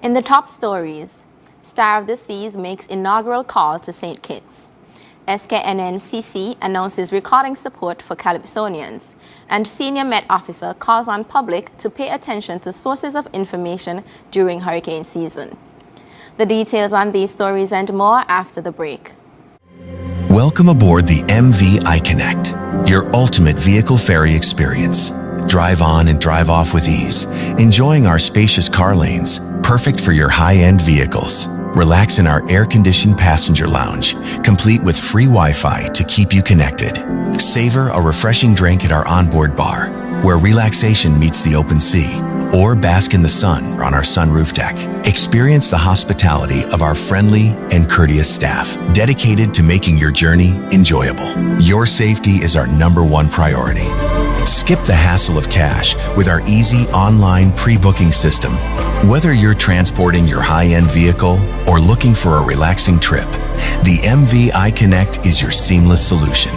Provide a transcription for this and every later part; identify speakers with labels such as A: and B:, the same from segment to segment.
A: In the top stories, Star of the Seas makes inaugural call to St. Kitts. SKNNCC announces recording support for Calypsonians, and Senior Met Officer calls on public to pay attention to sources of information during hurricane season. The details on these stories and more after the break.
B: Welcome aboard the MV iConnect, your ultimate vehicle ferry experience. Drive on and drive off with ease, enjoying our spacious car lanes, perfect for your high-end vehicles. Relax in our air-conditioned passenger lounge, complete with free Wi-Fi to keep you connected. Savor a refreshing drink at our onboard bar, where relaxation meets the open sea. Or bask in the sun on our sunroof deck. Experience the hospitality of our friendly and courteous staff, dedicated to making your journey enjoyable. Your safety is our #1 priority. Skip the hassle of cash with our easy online pre-booking system. Whether you're transporting your high-end vehicle or looking for a relaxing trip, the MV iConnect is your seamless solution.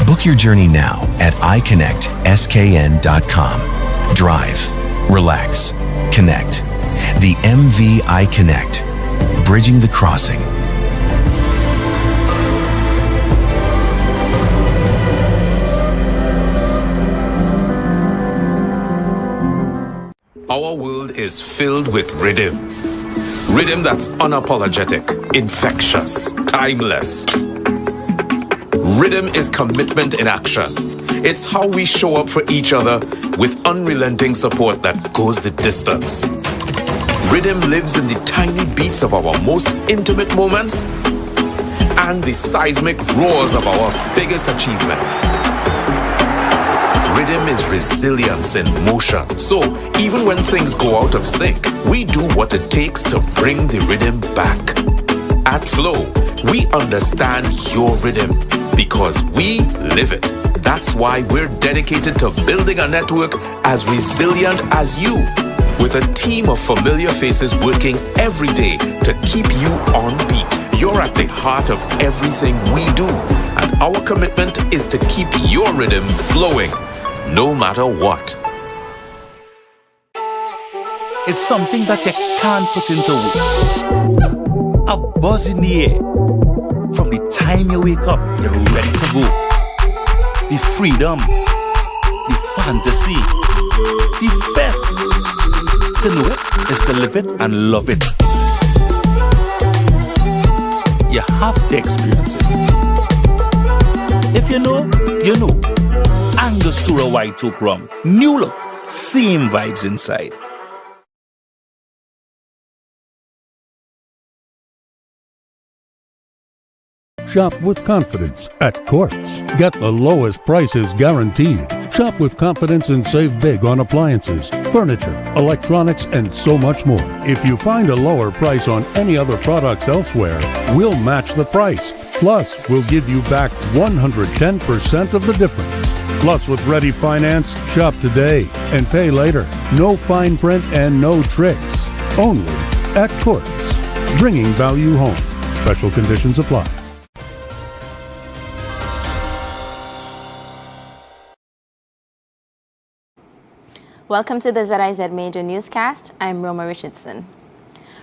B: Book your journey now at iConnectSKN.com. Drive, relax, connect. The MV iConnect, bridging the crossing.
C: Our world is filled with rhythm. Rhythm that's unapologetic, infectious, timeless. Rhythm is commitment in action. It's how we show up for each other with unrelenting support that goes the distance. Rhythm lives in the tiny beats of our most intimate moments and the seismic roars of our biggest achievements. Rhythm is resilience in motion. So even when things go out of sync, we do what it takes to bring the rhythm back. At Flow, we understand your rhythm because we live it. That's why we're dedicated to building a network as resilient as you, with a team of familiar faces working every day to keep you on beat. You're at the heart of everything we do, and our commitment is to keep your rhythm flowing, no matter what.
D: It's something that you can't put into words. A buzz in the air. From the time you wake up, you're ready to go. The freedom, the fantasy, the fete. To know it is to live it and love it. You have to experience it. If you know, you know. Angostura White Oak Rum. New look, same vibes inside.
E: Shop with confidence at Quartz. Get the lowest prices guaranteed. Shop with confidence and save big on appliances, furniture, electronics, and so much more. If you find a lower price on any other products elsewhere, we'll match the price. Plus, we'll give you back 110% of the difference. Plus, with Ready Finance, shop today and pay later. No fine print and no tricks. Only at Quartz. Bringing value home. Special conditions apply.
A: Welcome to the ZIZ Major Newscast. I'm Roma Richardson.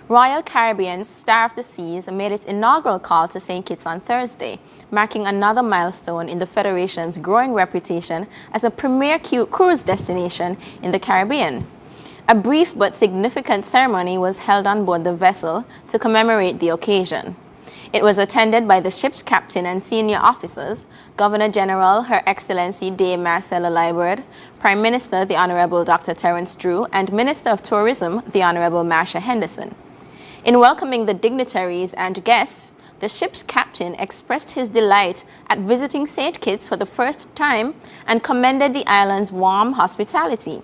A: Royal Caribbean's Star of the Seas made its inaugural call to St. Kitts on Thursday, marking another milestone in the Federation's growing reputation as a premier cruise destination in the Caribbean. A brief but significant ceremony was held on board the vessel to commemorate the occasion. It was attended by the ship's captain and senior officers, Governor General Her Excellency Dame Marcella Liburd, Prime Minister the Honorable Dr. Terence Drew, and Minister of Tourism the Honorable Marsha Henderson. In welcoming the dignitaries and guests, the ship's captain expressed his delight at visiting St. Kitts for the first time and commended the island's warm hospitality.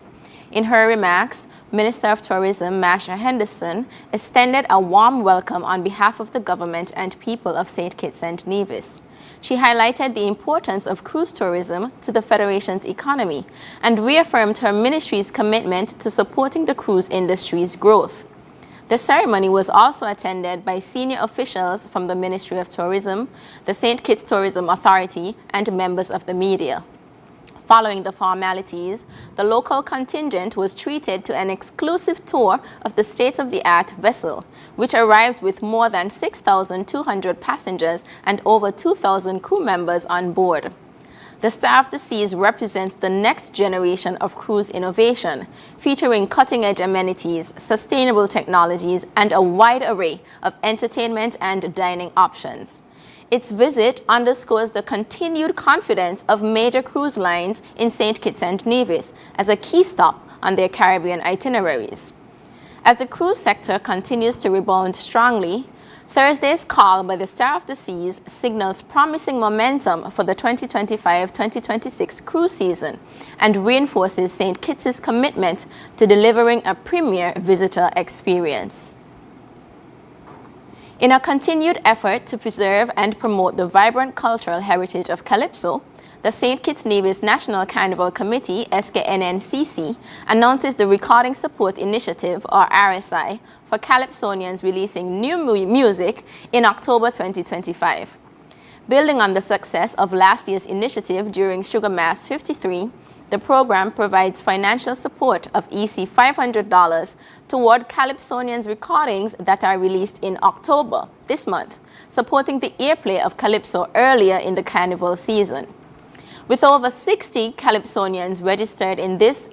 A: In her remarks, Minister of Tourism Marsha Henderson extended a warm welcome on behalf of the government and people of St. Kitts and Nevis. She highlighted the importance of cruise tourism to the Federation's economy and reaffirmed her ministry's commitment to supporting the cruise industry's growth. The ceremony was also attended by senior officials from the Ministry of Tourism, the St. Kitts Tourism Authority, and members of the media. Following the formalities, the local contingent was treated to an exclusive tour of the state-of-the-art vessel, which arrived with more than 6,200 passengers and over 2,000 crew members on board. The Star of the Seas represents the next generation of cruise innovation, featuring cutting-edge amenities, sustainable technologies, and a wide array of entertainment and dining options. Its visit underscores the continued confidence of major cruise lines in St. Kitts and Nevis as a key stop on their Caribbean itineraries. As the cruise sector continues to rebound strongly, Thursday's call by the Star of the Seas signals promising momentum for the 2025-2026 cruise season and reinforces St. Kitts' commitment to delivering a premier visitor experience. In a continued effort to preserve and promote the vibrant cultural heritage of Calypso, the St. Kitts Nevis National Carnival Committee, SKNNCC, announces the Recording Support Initiative, or RSI, for Calypsonians releasing new music in October 2025. Building on the success of last year's initiative during Sugar Mass 53, the program provides financial support of EC $500 toward Calypsonians recordings that are released in October this month, supporting the airplay of Calypso earlier in the carnival season. With over 60 Calypsonians registered in this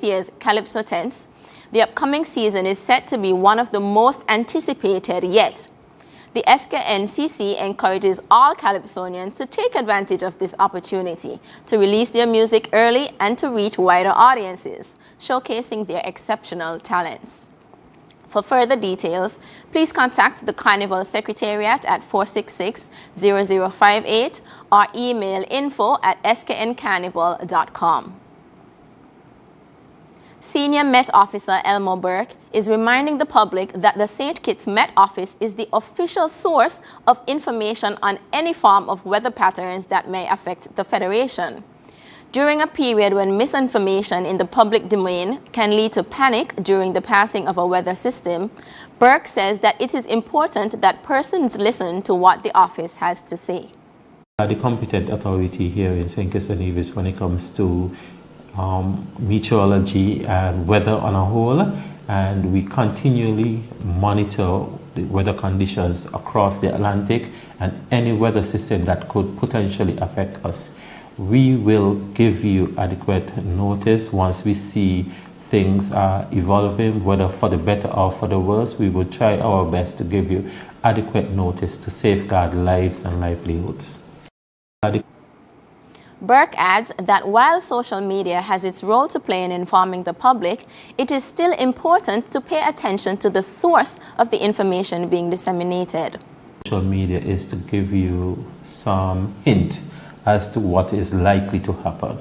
A: year's Calypso tents, the upcoming season is set to be one of the most anticipated yet. The SKNCC encourages all Calypsonians to take advantage of this opportunity to release their music early and to reach wider audiences, showcasing their exceptional talents. For further details, please contact the Carnival Secretariat at 466-0058 or email info@skncarnival.com. Senior Met Officer Elmo Burke is reminding the public that the St. Kitts Met Office is the official source of information on any form of weather patterns that may affect the Federation. During a period when misinformation in the public domain can lead to panic during the passing of a weather system, Burke says that it is important that persons listen to what the office has to say.
F: The competent authority here in St. Kitts and Nevis when it comes to meteorology and weather on a whole, and we continually monitor the weather conditions across the Atlantic and any weather system that could potentially affect us. We will give you adequate notice once we see things are evolving, whether for the better or for the worse. We will try our best to give you adequate notice to safeguard lives and livelihoods.
A: Burke adds that while social media has its role to play in informing the public, it is still important to pay attention to the source of the information being disseminated.
F: Social media is to give you some hint as to what is likely to happen.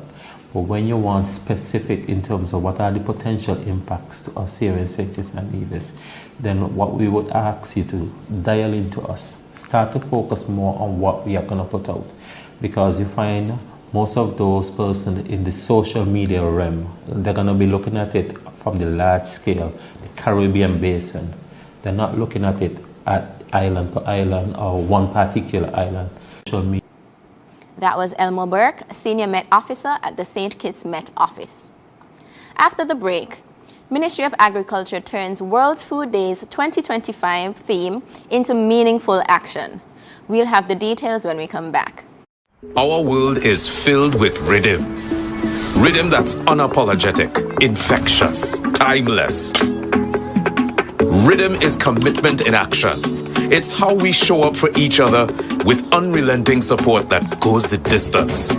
F: But when you want specific in terms of what are the potential impacts to us here in St. Kitts and Nevis, then what we would ask you to dial into us. Start to focus more on what we are going to put out. Because you find most of those persons in the social media realm, they're going to be looking at it from the large scale, the Caribbean basin. They're not looking at it at island to island or one particular island.
A: That was Elmo Burke, Senior Met Officer at the St. Kitts Met Office. After the break, Ministry of Agriculture turns World Food Days 2025 theme into meaningful action. We'll have the details when we come back.
C: Our world is filled with rhythm. Rhythm that's unapologetic, infectious, timeless. Rhythm is commitment in action. It's how we show up for each other with unrelenting support that goes the distance.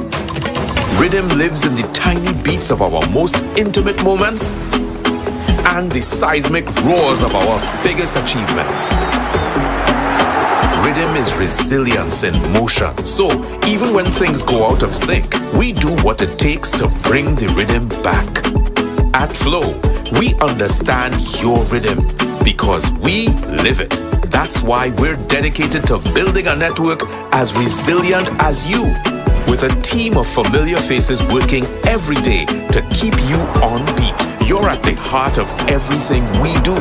C: Rhythm lives in the tiny beats of our most intimate moments and the seismic roars of our biggest achievements. Rhythm is resilience in motion. So even when things go out of sync, we do what it takes to bring the rhythm back. At Flow, we understand your rhythm because we live it. That's why we're dedicated to building a network as resilient as you, with a team of familiar faces working every day to keep you on beat. You're at the heart of everything we do,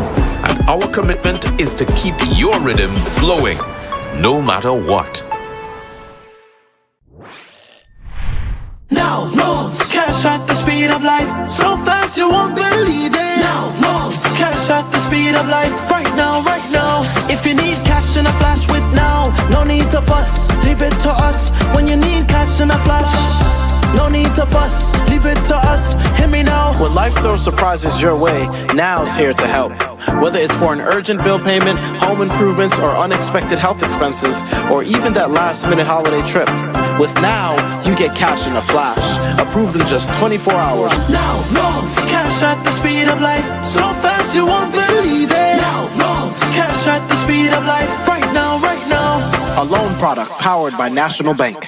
C: and our commitment is to keep your rhythm flowing, no matter what.
G: Now loans, cash at the speed of life, so fast you won't believe it. Now loans, cash at the speed of life, right now, right now. If you need cash in a flash with now, no need to fuss, leave it to us. When you need cash in a flash, no need to fuss, leave it to us. Hear me now.
H: When life throws surprises your way, now's here to help. Whether it's for an urgent bill payment, home improvements, or unexpected health expenses, or even that last-minute holiday trip, with Now, you get cash in a flash, approved in just 24 hours.
G: Now loans, cash at the speed of life, so fast you won't believe it. Now loans, cash at the speed of life, right now, right now.
H: A loan product powered by National Bank.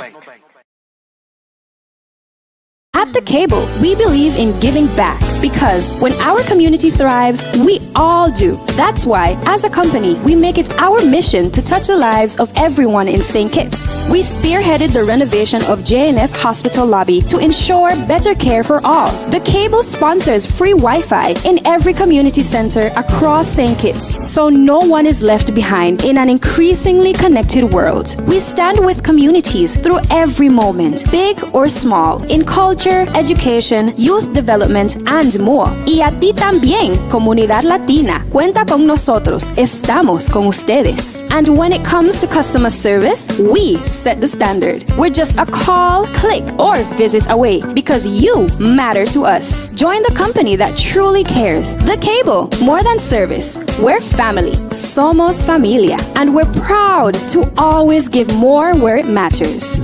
I: At The Cable, we believe in giving back because when our community thrives, we all do. That's why, as a company, we make it our mission to touch the lives of everyone in St. Kitts. We spearheaded the renovation of JNF Hospital lobby to ensure better care for all. The Cable sponsors free Wi-Fi in every community center across St. Kitts, so no one is left behind in an increasingly connected world. We stand with communities through every moment, big or small, in culture, education, youth development, and more. Y a ti también, comunidad latina. Cuenta con nosotros. Estamos con ustedes. And when it comes to customer service, we set the standard. We're just a call, click, or visit away because you matter to us. Join the company that truly cares. The Cable, more than service. We're family. Somos familia. And we're proud to always give more where it matters.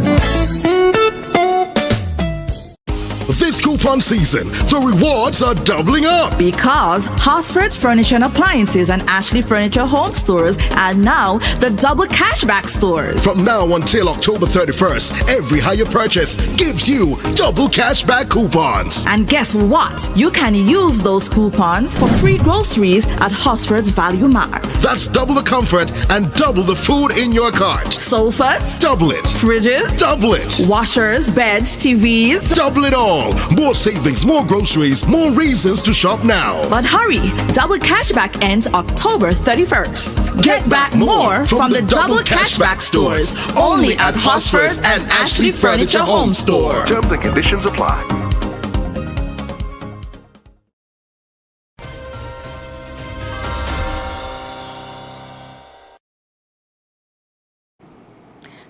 J: This coupon season, the rewards are doubling up.
K: Because Hosford's Furniture and Appliances and Ashley Furniture Home Stores are now the double cashback stores.
J: From now until October 31st, every higher purchase gives you double cashback coupons.
K: And guess what? You can use those coupons for free groceries at Hosford's Value Mart.
J: That's double the comfort and double the food in your cart.
K: Sofas,
J: double it.
K: Fridges,
J: double it.
K: Washers, beds, TVs,
J: double it all. More savings, more groceries, more reasons to shop now.
K: But hurry, double cashback ends October 31st. Get back more from the double cashback stores, only at Hosford's and Ashley Furniture Home Store.
J: Terms and conditions apply.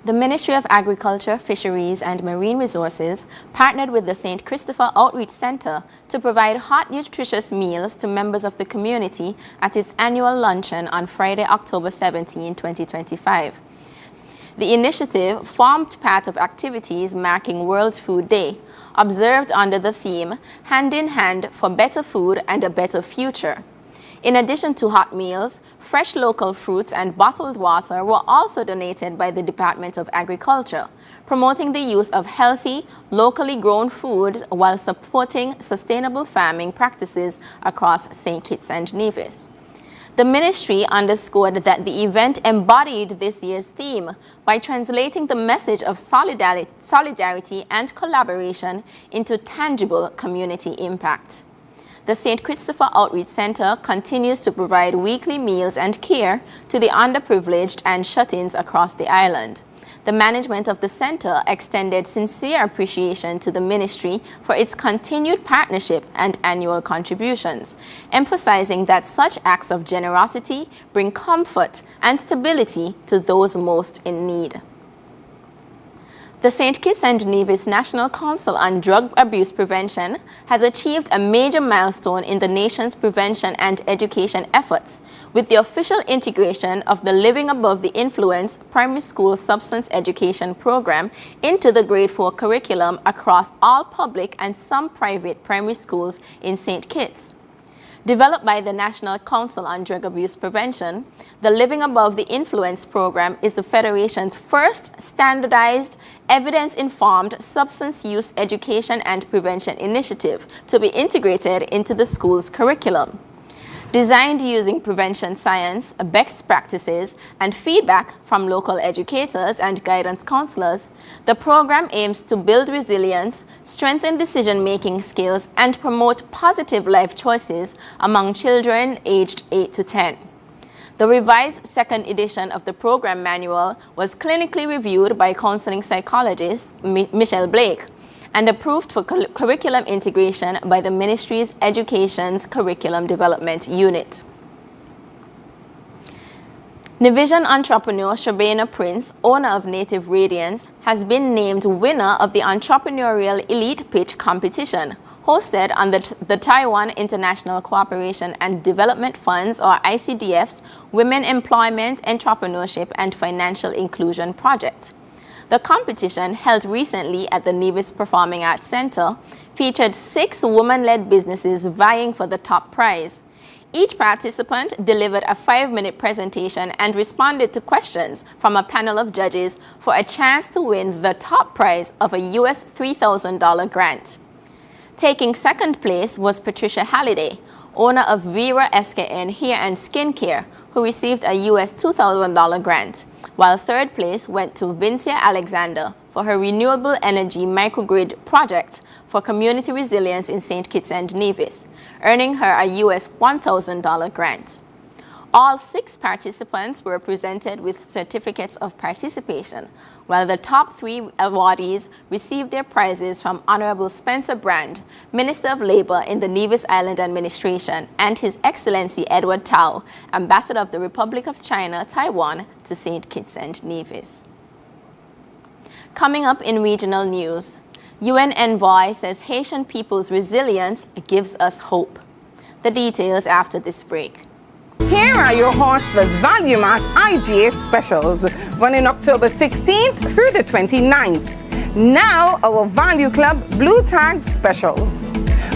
A: The Ministry of Agriculture, Fisheries and Marine Resources partnered with the St. Christopher Outreach Center to provide hot, nutritious meals to members of the community at its annual luncheon on Friday, October 17, 2025. The initiative formed part of activities marking World Food Day, observed under the theme, Hand in Hand for Better Food and a Better Future. In addition to hot meals, fresh local fruits and bottled water were also donated by the Department of Agriculture, promoting the use of healthy, locally grown foods while supporting sustainable farming practices across St. Kitts and Nevis. The ministry underscored that the event embodied this year's theme by translating the message of solidarity and collaboration into tangible community impact. The St. Christopher Outreach Center continues to provide weekly meals and care to the underprivileged and shut-ins across the island. The management of the center extended sincere appreciation to the ministry for its continued partnership and annual contributions, emphasizing that such acts of generosity bring comfort and stability to those most in need. The St. Kitts and Nevis National Council on Drug Abuse Prevention has achieved a major milestone in the nation's prevention and education efforts with the official integration of the Living Above the Influence primary school substance education program into the grade 4 curriculum across all public and some private primary schools in St. Kitts. Developed by the National Council on Drug Abuse Prevention, the Living Above the Influence program is the Federation's first standardized, evidence-informed substance use education and prevention initiative to be integrated into the school's curriculum. Designed using prevention science, best practices, and feedback from local educators and guidance counselors, the program aims to build resilience, strengthen decision-making skills, and promote positive life choices among children aged 8 to 10. The revised second edition of the program manual was clinically reviewed by counseling psychologist Michelle Blake and approved for curriculum integration by the Ministry's Education's Curriculum Development Unit. Nivision entrepreneur Shabana Prince, owner of Native Radiance, has been named winner of the Entrepreneurial Elite Pitch competition, hosted under the Taiwan International Cooperation and Development Funds, or ICDF's Women Employment, Entrepreneurship and Financial Inclusion Project. The competition, held recently at the Nevis Performing Arts Center, featured 6 woman-led businesses vying for the top prize. Each participant delivered a 5-minute presentation and responded to questions from a panel of judges for a chance to win the top prize of a US $3,000 grant. Taking second place was Patricia Halliday, owner of Vera SKN Hair and Skincare, who received a US $2,000 grant, while third place went to Vincia Alexander for her renewable energy microgrid project for community resilience in St. Kitts and Nevis, earning her a US $1,000 grant. All 6 participants were presented with certificates of participation, while the top 3 awardees received their prizes from Honorable Spencer Brand, Minister of Labor in the Nevis Island Administration, and His Excellency Edward Tao, Ambassador of the Republic of China, Taiwan, to St. Kitts and Nevis. Coming up in regional news, UN envoy says Haitian people's resilience gives us hope. The details after this break.
L: Here are your Hostel's Value Mart IGA specials, running October 16th through the 29th. Now, our Value Club Blue Tag specials.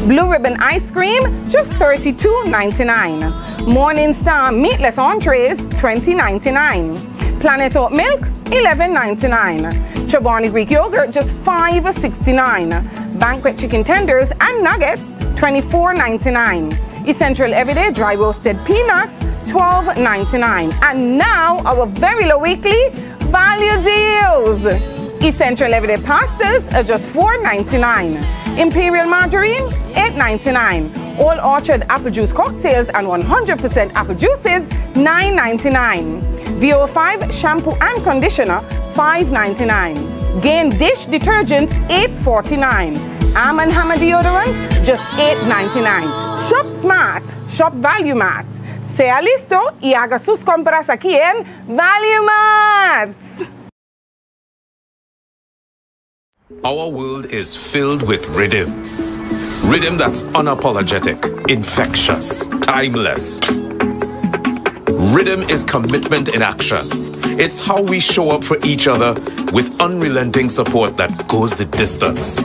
L: Blue Ribbon Ice Cream, just $32.99. Morning Star Meatless Entrees, $20.99. Planet Oat Milk, $11.99. Chobani Greek Yogurt, just $5.69. Banquet Chicken Tenders and Nuggets, $24.99. Essential Everyday Dry Roasted Peanuts, $12.99. And now, our very low weekly value deals. Essential Everyday Pastas are just $4.99. Imperial Margarine, $8.99. All Orchard Apple Juice Cocktails and 100% Apple Juices, $9.99. VO5 Shampoo and Conditioner, $5.99. Gain Dish Detergent, $8.49. Arm & Hammer Deodorant, just $8.99. Shop smart, shop Value Mart. Sea listo y haga sus compras aquí en Value Mart.
C: Our world is filled with rhythm. Rhythm that's unapologetic, infectious, timeless. Rhythm is commitment in action. It's how we show up for each other with unrelenting support that goes the distance.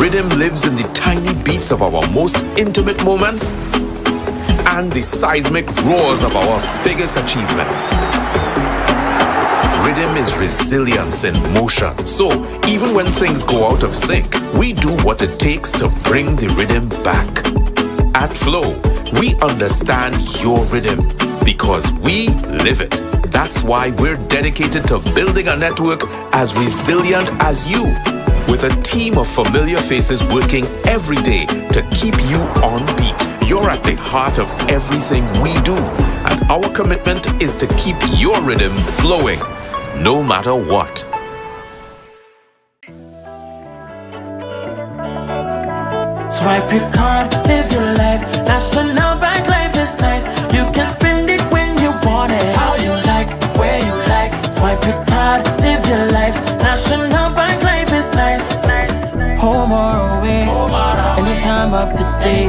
C: Rhythm lives in the tiny beats of our most intimate moments and the seismic roars of our biggest achievements. Rhythm is resilience in motion. So even when things go out of sync, we do what it takes to bring the rhythm back. At Flow, we understand your rhythm because we live it. That's why we're dedicated to building a network as resilient as you, with a team of familiar faces working every day to keep you on beat. You're at the heart of everything we do, and our commitment is to keep your rhythm flowing, no matter what.
M: Swipe your card, live your life. National Bank Life is nice. You can spend it when you want it, how you like, where you like. Swipe your card, live your life. National Bank Life is nice. Home or away, any time of the day.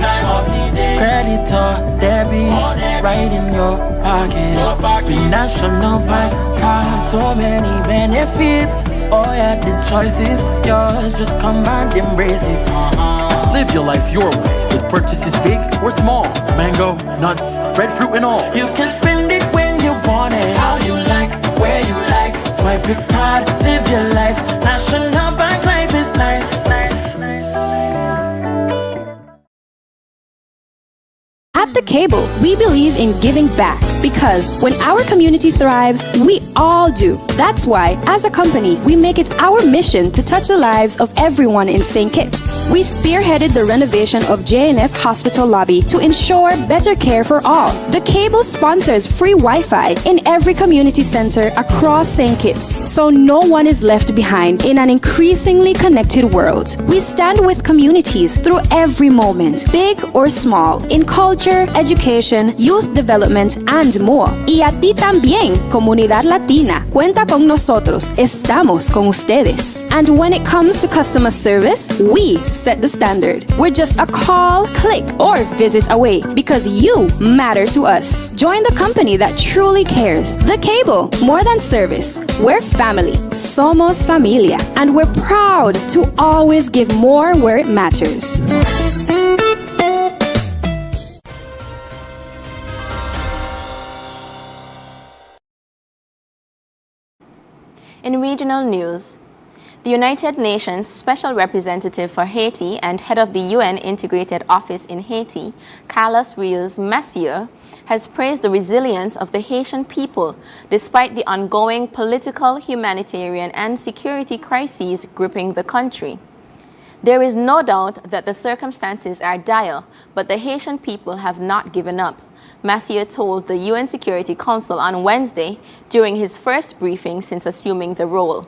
M: Credit or debit, right in your pocket. With National Bank card, so many benefits. Oh yeah, the choice is yours. Just come and embrace it.
N: Live your life your way with purchases big or small. Mango, nuts, breadfruit and all.
M: You can spend it when you want it, how you like, where you like. Swipe your card, live your life. National Bank Life is nice.
I: At The Cable, we believe in giving back because when our community thrives, we all do. That's why, as a company, we make it our mission to touch the lives of everyone in St. Kitts. We spearheaded the renovation of JNF Hospital lobby to ensure better care for all. The Cable sponsors free Wi-Fi in every community center across St. Kitts, so no one is left behind in an increasingly connected world. We stand with communities through every moment, big or small, in culture, education, youth development, and more. Y a ti también, comunidad latina. Cuenta con nosotros. Estamos con ustedes. And when it comes to customer service, we set the standard. We're just a call, click, or visit away because you matter to us. Join the company that truly cares. The Cable. More than service. We're family. Somos familia. And we're proud to always give more where it matters.
A: In regional news, the United Nations Special Representative for Haiti and head of the UN Integrated Office in Haiti, Carlos Rios Massieu, has praised the resilience of the Haitian people despite the ongoing political, humanitarian, and security crises gripping the country. There is no doubt that the circumstances are dire, but the Haitian people have not given up. Massieu told the UN Security Council on Wednesday during his first briefing since assuming the role.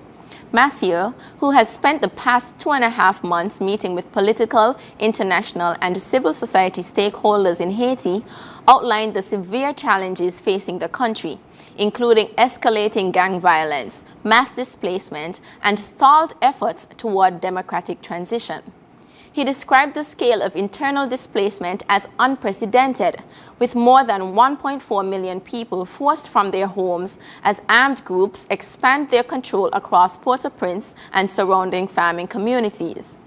A: Massieu, who has spent the past 2.5 months meeting with political, international, and civil society stakeholders in Haiti, outlined the severe challenges facing the country, including escalating gang violence, mass displacement, and stalled efforts toward democratic transition. He described the scale of internal displacement as unprecedented, with more than 1.4 million people forced from their homes as armed groups expand their control across Port-au-Prince and surrounding farming communities.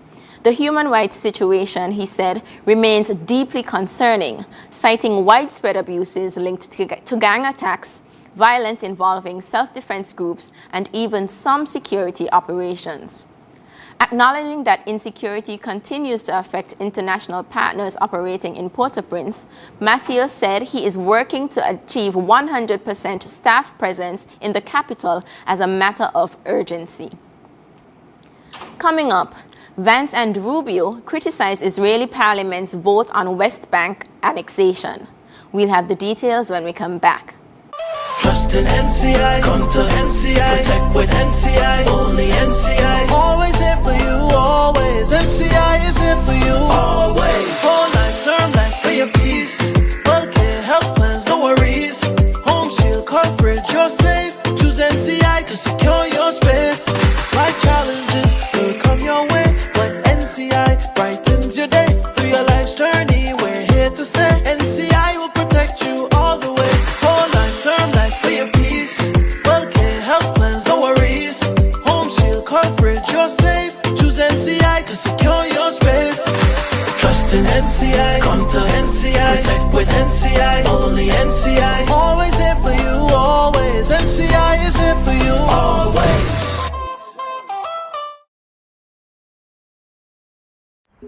A: The human rights situation, he said, remains deeply concerning, citing widespread abuses linked to gang attacks, violence involving self-defense groups, and even some security operations. Acknowledging that insecurity continues to affect international partners operating in Port-au-Prince, Massieu said he is working to achieve 100% staff presence in the capital as a matter of urgency. Coming up, Vance and Rubio criticized Israeli parliament's vote on West Bank annexation. We'll have the details when we come back.
G: Trust in NCI, come to NCI, protect with NCI, only NCI. Always here for you, always. NCI is here for you, always. Whole life, term life for your peace. Healthcare, health plans, no worries. Home shield coverage, you're safe. Choose NCI to secure your space. Life challenges will come your way, but NCI brightens your day. Through your life's journey, we're here to stay. NCI will protect you all the way. Whole life, term life for your peace. Healthcare, health plans, no worries. Home shield coverage, you're safe. Choose NCI to secure your space. Trust in NCI, come to NCI, protect with NCI, only NCI. Always here for you, always. NCI is here for you, always.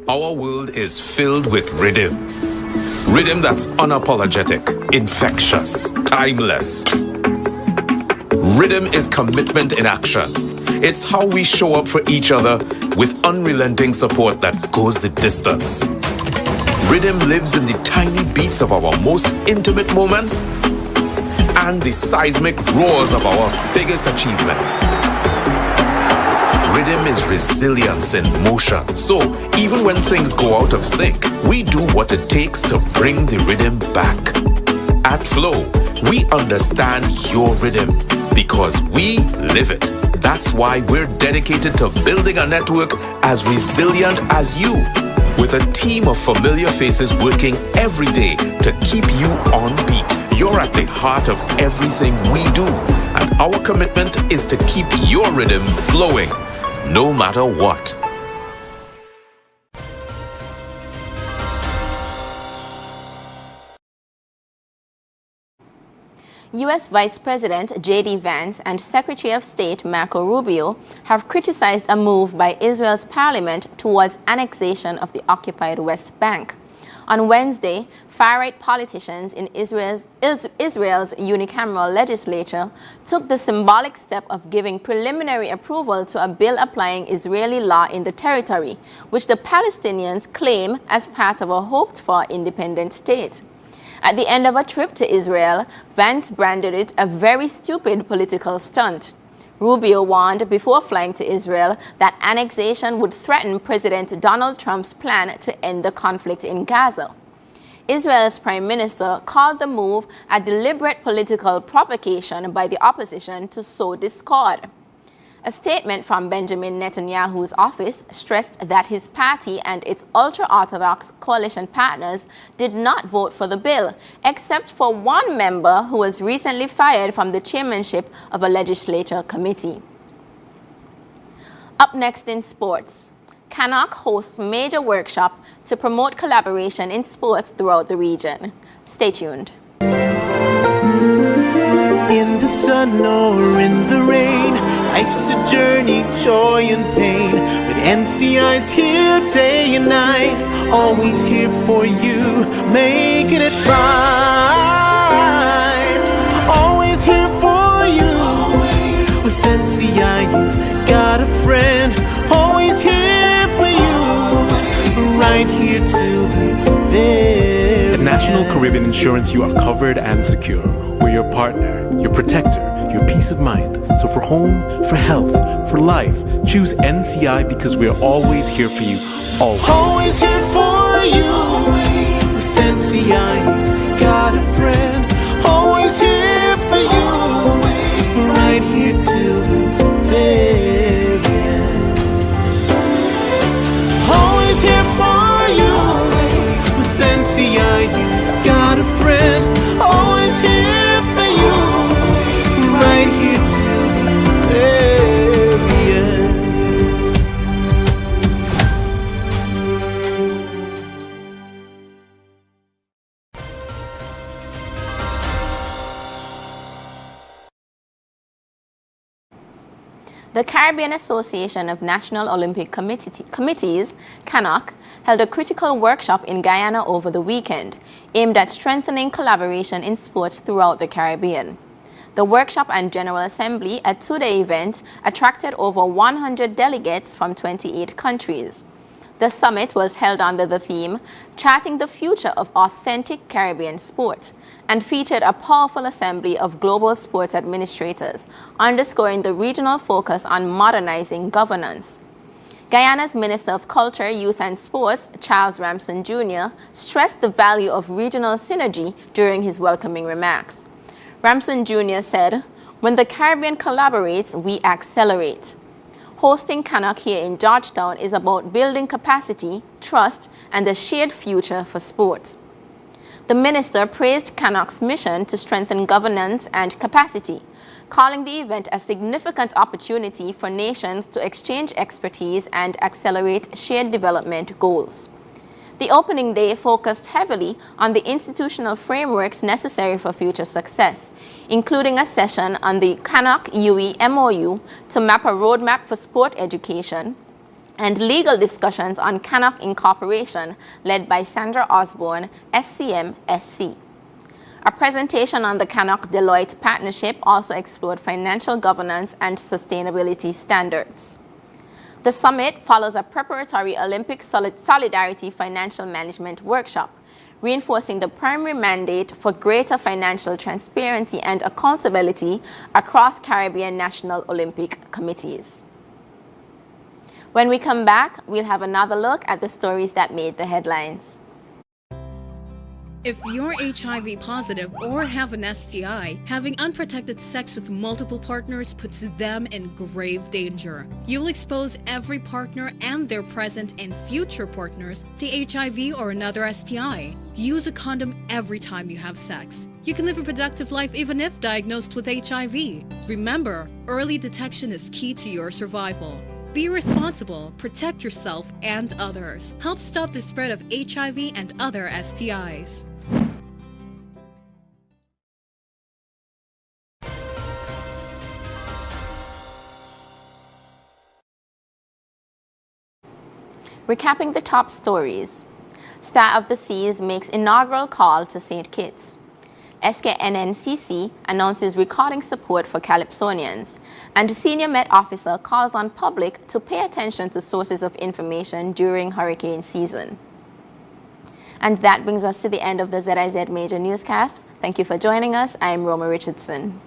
C: Our world is filled with rhythm. Rhythm that's unapologetic, infectious, timeless. Rhythm is commitment in action. It's how we show up for each other with unrelenting support that goes the distance. Rhythm lives in the tiny beats of our most intimate moments and the seismic roars of our biggest achievements. Rhythm is resilience in motion. So even when things go out of sync, we do what it takes to bring the rhythm back. At Flow, we understand your rhythm because we live it. That's why we're dedicated to building a network as resilient as you, with a team of familiar faces working every day to keep you on beat. You're at the heart of everything we do, and our commitment is to keep your rhythm flowing, no matter what.
A: U.S. Vice President J.D. Vance and Secretary of State Marco Rubio have criticized a move by Israel's parliament towards annexation of the occupied West Bank. On Wednesday, far-right politicians in Israel's unicameral legislature took the symbolic step of giving preliminary approval to a bill applying Israeli law in the territory, which the Palestinians claim as part of a hoped-for independent state. At the end of a trip to Israel, Vance branded it a very stupid political stunt. Rubio warned before flying to Israel that annexation would threaten President Donald Trump's plan to end the conflict in Gaza. Israel's prime minister called the move a deliberate political provocation by the opposition to sow discord. A statement from Benjamin Netanyahu's office stressed that his party and its ultra-Orthodox coalition partners did not vote for the bill, except for one member who was recently fired from the chairmanship of a legislature committee. Up next in sports, Canuck hosts major workshop to promote collaboration in sports throughout the region. Stay tuned.
G: In the sun or in the rain, life's a journey, joy and pain. But NCI's here day and night, always here for you, making it right. Always here for you. With NCI, you've got a friend, always here for you, right here till the very
O: At National Caribbean Insurance, you are covered and secure. We're your partner, your protector, your peace of mind. So for home, for health, for life, choose NCI because we're always here for you. Always.
G: Always here for you. With NCI, you've got a friend. Always here for you. Right here till the very end. Always here for you. With NCI, you've got a friend. Always here for you. Right here till the very end.
A: The Caribbean Association of National Olympic Committees, CANOC, held a critical workshop in Guyana over the weekend, aimed at strengthening collaboration in sports throughout the Caribbean. The workshop and General Assembly, a two-day event, attracted over 100 delegates from 28 countries. The summit was held under the theme, Charting the Future of Authentic Caribbean Sport, and featured a powerful assembly of global sports administrators, underscoring the regional focus on modernizing governance. Guyana's Minister of Culture, Youth and Sports, Charles Ramson Jr., stressed the value of regional synergy during his welcoming remarks. Ramson Jr. said, "When the Caribbean collaborates, we accelerate." Hosting CANOC here in Georgetown is about building capacity, trust, and a shared future for sports. The minister praised CANOC's mission to strengthen governance and capacity, calling the event a significant opportunity for nations to exchange expertise and accelerate shared development goals. The opening day focused heavily on the institutional frameworks necessary for future success, including a session on the CANOC-UE MOU to map a roadmap for sport education, and legal discussions on CANOC incorporation led by Sandra Osborne, SCM-SC. A presentation on the CANOC-Deloitte partnership also explored financial governance and sustainability standards. The summit follows a preparatory Olympic Solidarity Financial Management workshop, reinforcing the primary mandate for greater financial transparency and accountability across Caribbean National Olympic Committees. When we come back, we'll have another look at the stories that made the headlines.
P: If you're HIV positive or have an STI, having unprotected sex with multiple partners puts them in grave danger. You'll expose every partner and their present and future partners to HIV or another STI. Use a condom every time you have sex. You can live a productive life even if diagnosed with HIV. Remember, early detection is key to your survival. Be responsible, protect yourself and others. Help stop the spread of HIV and other STIs.
A: Recapping the top stories. Star of the Seas makes inaugural call to St. Kitts. SKNNCC announces recording support for Calypsonians, and the senior Met officer calls on public to pay attention to sources of information during hurricane season. And that brings us to the end of the ZIZ Major Newscast. Thank you for joining us. I'm Roma Richardson.